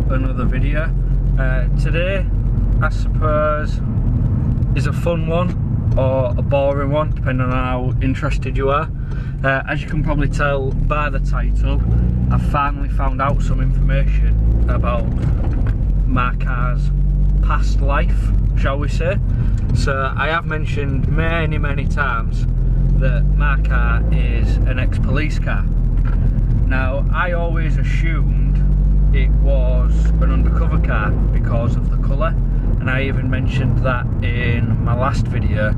another video. Today, I suppose, is a fun one or a boring one, depending on how interested you are. As you can probably tell by the title, I finally found out some information about my car's past life, shall we say. So I have mentioned many times that my car is an ex-police car. Now, I always assumed it was an undercover car because of the colour, and I even mentioned that in my last video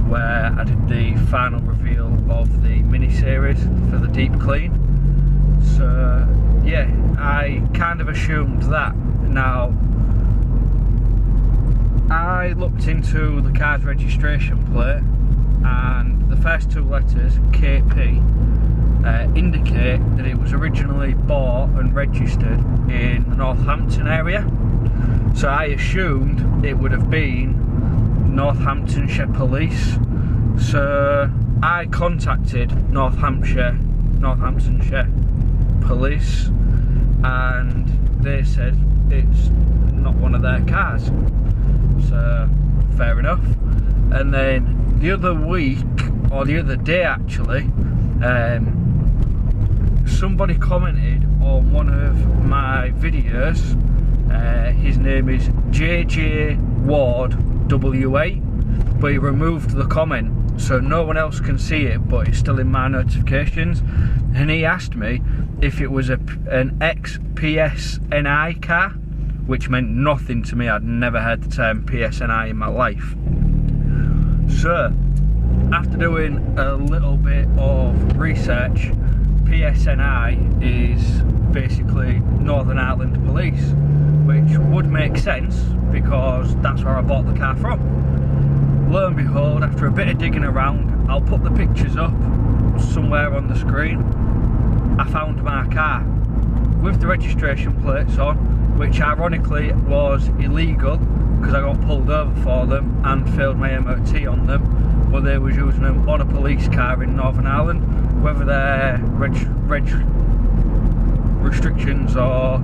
where I did the final reveal of the mini-series for the deep clean. So yeah, I kind of assumed that. Now, I looked into the car's registration plate, and the first two letters, KP, indicate that it was originally bought and registered in the Northampton area. So I assumed it would have been Northamptonshire Police. So I contacted Northamptonshire Police, and they said it's not one of their cars. So fair enough. And then the other week, or the other day actually, somebody commented on one of my videos. His name is JJ Ward W8, but he removed the comment so no one else can see it, but it's still in my notifications. And he asked me if it was an ex-PSNI car, which meant nothing to me. I'd never heard the term PSNI in my life. So after doing a little bit of research, PSNI is basically Northern Ireland Police, which would make sense because that's where I bought the car from. Lo and behold, after a bit of digging around, I'll put the pictures up somewhere on the screen, I found my car with the registration plates on, which ironically was illegal because I got pulled over for them and failed my MOT on them, but they was using them on a police car in Northern Ireland. Whether they're restrictions or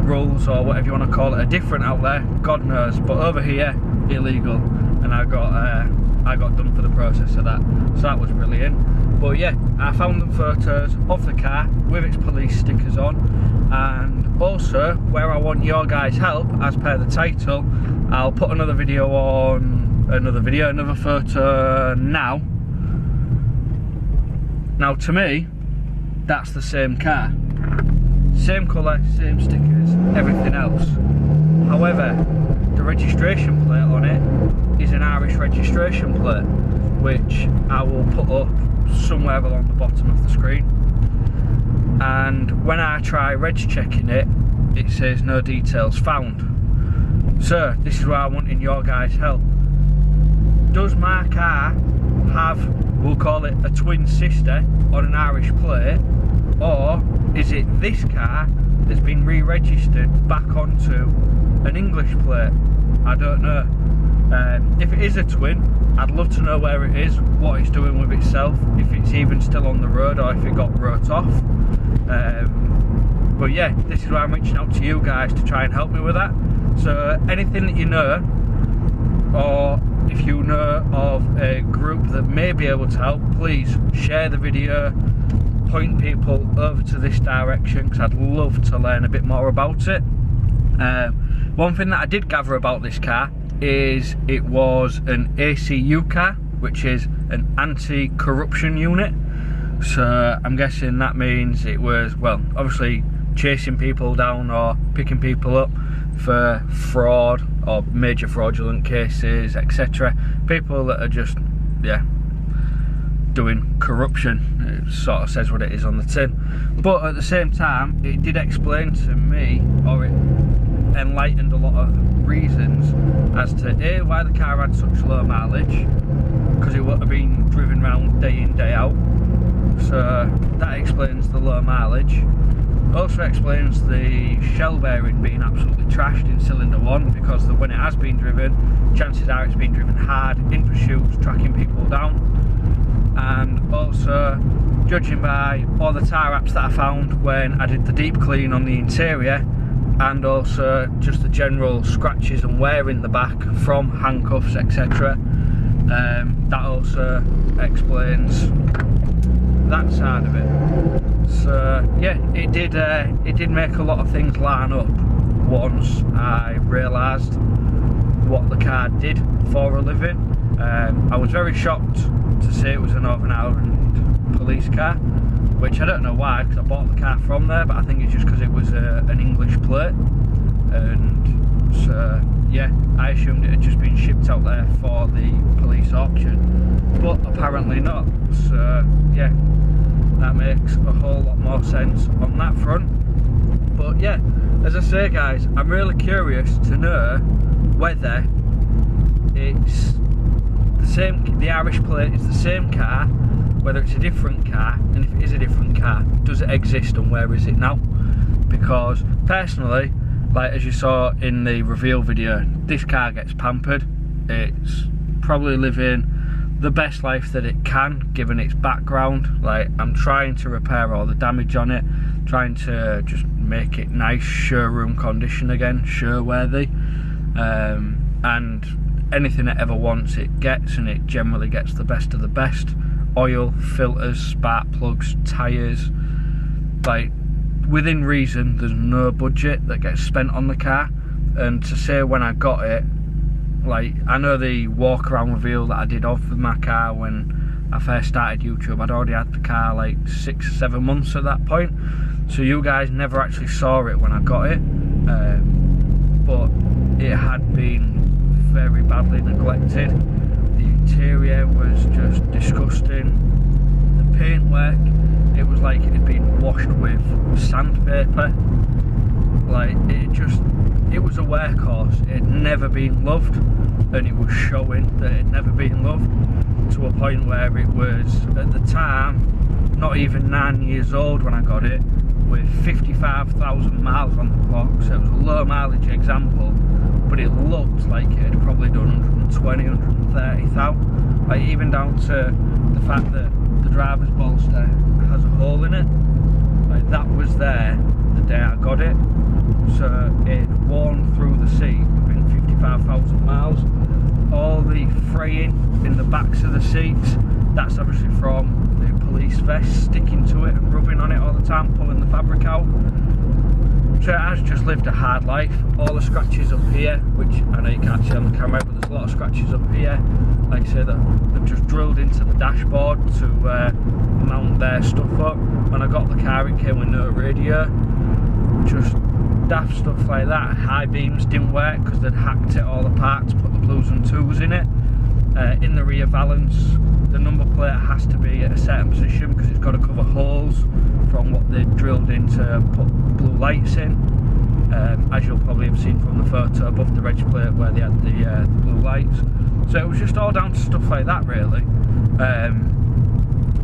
rules or whatever you want to call it are different out there, God knows, but over here, illegal, and I got done for the process of that, so that was brilliant. But yeah, I found them photos of the car with its police stickers on, and also where I want your guys' help, as per the title, I'll put another photo now. Now, to me, that's the same car. Same colour, same stickers, everything else. However, the registration plate on it is an Irish registration plate, which I will put up somewhere along the bottom of the screen. And when I try reg checking it, it says no details found. So, this is where I'm wanting your guys' help. Does my car have, we'll call it a twin sister on an Irish plate, or is it this car that's been re-registered back onto an English plate? I don't know. If it is a twin, I'd love to know where it is, what it's doing with itself, if it's even still on the road or if it got wrote off. But yeah, this is why I'm reaching out to you guys to try and help me with that. So anything that you know, or if you know of a group that may be able to help, please share the video, point people over to this direction, because I'd love to learn a bit more about it. One thing that I did gather about this car is it was an ACU car, which is an anti-corruption unit. So I'm guessing that means it was, well, obviously chasing people down or picking people up for fraud or major fraudulent cases, etc. People that are just, yeah, doing corruption. It sort of says what it is on the tin. But at the same time, it did explain to me, or it enlightened a lot of reasons as to A, why the car had such low mileage, because it would have been driven around day in, day out. So that explains the low mileage. Also explains the shell bearing being absolutely trashed in cylinder 1, because when it has been driven, chances are it's been driven hard in pursuits, tracking people down. And also, judging by all the tyre wraps that I found when I did the deep clean on the interior, and also just the general scratches and wear in the back from handcuffs, etc. That also explains that side of it. So yeah, it did make a lot of things line up once I realised what the car did for a living. I was very shocked to see it was a Northern Ireland police car, which I don't know why, because I bought the car from there, but I think it's just because it was an English plate, and so yeah, I assumed it had just been shipped out there for the police auction, but apparently not. So yeah, that makes a whole lot more sense on that front. But yeah, as I say guys, I'm really curious to know whether it's the same, the Irish plate is the same car, whether it's a different car, and if it is a different car, does it exist and where is it now? Because personally, like as you saw in the reveal video, this car gets pampered. It's probably living the best life that it can given its background. Like, I'm trying to repair all the damage on it, trying to just make it nice showroom condition again, show worthy, and anything it ever wants it gets, and it generally gets the best of the best. Oil, filters, spark plugs, tyres, like within reason. There's no budget that gets spent on the car. And to say when I got it, like, I know the walk around reveal that I did of my car when I first started YouTube, I'd already had the car like 6 or 7 months at that point, so you guys never actually saw it when I got it, but it had been very badly neglected. The interior was just disgusting. The paintwork, it was like it had been washed with sandpaper. Like, it was a workhorse. It had never been loved, and it was showing that it had never been loved, to a point where it was, at the time, not even 9 years old when I got it, with 55,000 miles on the clock. So it was a low mileage example, but it looked like it had probably done 120, 130,000. Like, even down to the fact that the driver's bolster has a hole in it. Like, that was there the day I got it. So it worn through the seat within 55,000 miles. All the fraying in the backs of the seats, that's obviously from the police vest sticking to it and rubbing on it all the time, pulling the fabric out. So it has just lived a hard life. All the scratches up here, which I know you can't see on the camera, but there's a lot of scratches up here. Like I say, that they've just drilled into the dashboard to mount their stuff up. When I got the car, it came with no radio. Just daft stuff like that. High beams didn't work because they'd hacked it all apart to put the blues and twos in it. In the rear valance, the number plate has to be at a certain position because it's got to cover holes from what they drilled in to put blue lights in. As you'll probably have seen from the photo above the reg plate where they had the blue lights. So it was just all down to stuff like that, really.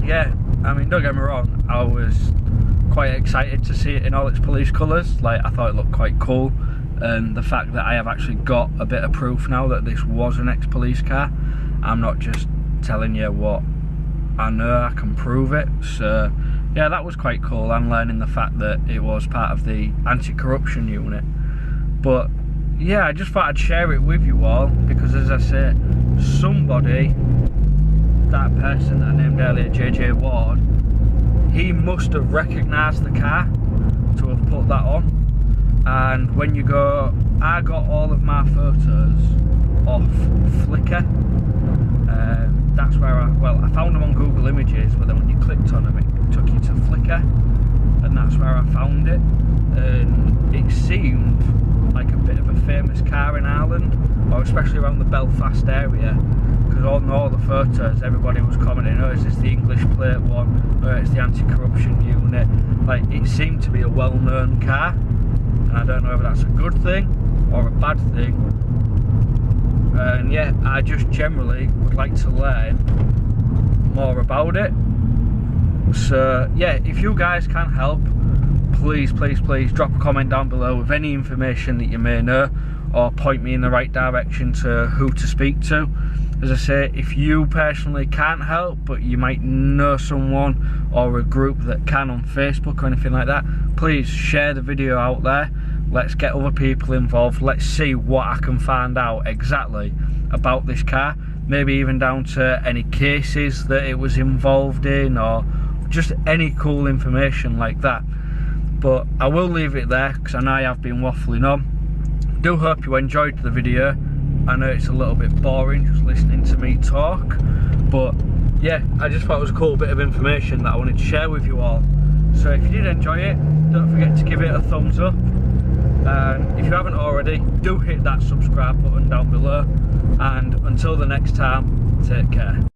Yeah, I mean, don't get me wrong, I was quite excited to see it in all its police colours. Like, I thought it looked quite cool, and the fact that I have actually got a bit of proof now that this was an ex-police car. I'm not just telling you what I know, I can prove it. So yeah, that was quite cool. I'm learning the fact that it was part of the anti-corruption unit. But yeah, I just thought I'd share it with you all, because as I say, somebody, that person that I named earlier, JJ Ward, he must have recognised the car to have put that on. And when you go, I got all of my photos off Flickr. That's where I found them on Google Images, but then when you clicked on them it took you to Flickr, and that's where I found it. And it seemed like a bit of a famous car in Ireland, or especially around the Belfast area, because on all the photos everybody was commenting, oh, is this the English plate one, or it's the anti-corruption unit. Like, it seemed to be a well-known car, and I don't know if that's a good thing or a bad thing. And yeah, I just generally would like to learn more about it. So yeah, if you guys can help, please drop a comment down below with any information that you may know, or point me in the right direction to who to speak to. As I say, if you personally can't help, but you might know someone or a group that can on Facebook or anything like that, please share the video out there. let's get other people involved, let's see what I can find out exactly about this car, maybe even down to any cases that it was involved in, or just any cool information like that. But I will leave it there because I know I have been waffling on. Do hope you enjoyed the video. I know it's a little bit boring just listening to me talk, but yeah, I just thought it was a cool bit of information that I wanted to share with you all. So if you did enjoy it, don't forget to give it a thumbs up, and if you haven't already, do hit that subscribe button down below, and until the next time, take care.